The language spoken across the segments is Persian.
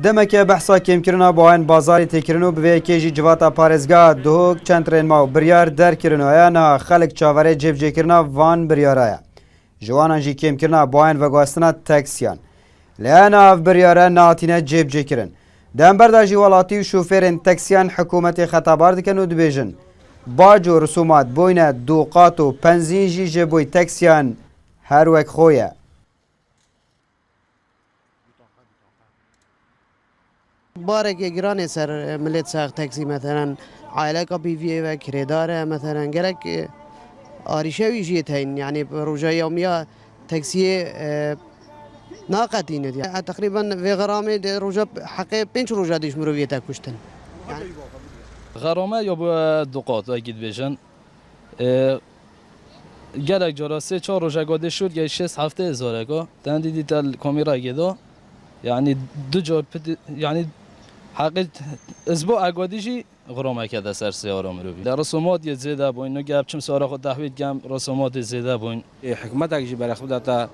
دمکه بحثا کمکرنا باین بازاری تکرنو به کیجی جواتا پارزگاه دوک چند ترین ما بریار در کرنو یا نه خلق چاوره جیب جکرنا وان بریارای جوانان جی کمکرنا باین و گواستنا تاکسیان لیانا اف بریاره ناتینه جیب جکرن دنبر دا جی والاتی و شوفرین تاکسیان حکومت خطابار دکن و دبیجن باج و رسومات بوین دوقات و پنزین جی جبوی تاکسیان هر وک خویه بارك جيراني سر ملت ساق تاكسي مثلا عائلة كبيفية وكريدارة مثلا قالك آريشاوي جيتين يعني بروجا يوميا تاكسي ناقتين يعني تقريبا في غرامة روجا حقي بينش روجا ديش مروية تاكوشتن يعني غرامه یا با دوقات اگید بیشن گلک جرا 3-4 روز گذشته شد یا 6 هفته هزاره تن دیدی تل کامیرا گیدا یعنی دو جار یعنی حقیقت اسبوع اگادیجی غرامه کرده سر سیاره مروی در رسومات یه زیاده باین نو گپ چم سوارا خود تحویل گم رسومات زیاده باین حکومت اگه برای خود تا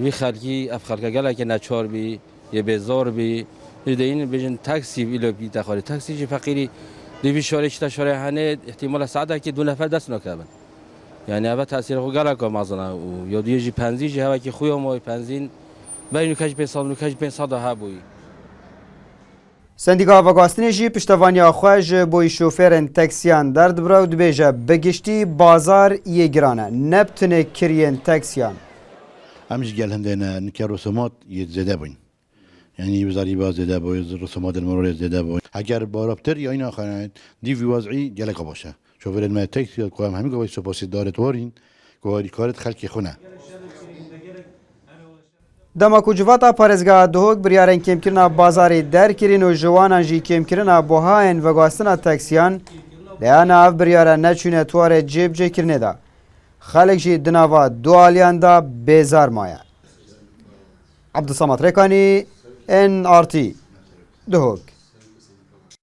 وی خلقی اف خلق گله که نچار بی یه بزار بی دیده این بیشن تاکسی ویلو بی داخلی تاکسی جی فقیری دوی شارش تا شاره هنه احتمال ساعته که 2 نفر دست نکردن یعنی اول تاثیر خو گله که مازنا و یا دیجی پنزی جی هوا که خوی ما پنزین بین کج 500 ها بوی سندیکا وگاستنی جی پشتوانی خواج بوی شوفرن تاکسیان درد برا و دبیجه بگشتی بازار یه گرانه نبتنه کرین تاکسیان همش قال هندنا نكر رسومات يتزادا بوين يعني وزاري باز زادا بوين رسومات المرور زادا بوين اگر بارابتر یا اینا خانه دی وی وضعی گلک باشه شوفر ما تاکسی قوام همین گوی سپاسی دارت وارین گواری کارت خلق خونه دما جواتا پارزگاه دوک بریارن کمکرنا بازاری در کرین و جوانان جی کمکرنا بوهاین و گواستنا تاکسیان لیانا اف بریارن نچونه توار جیب جی کرنه دا خلق جی دناوا دوالیان دا بیزار مایا عبدالصمد ریکانی NRT دهوک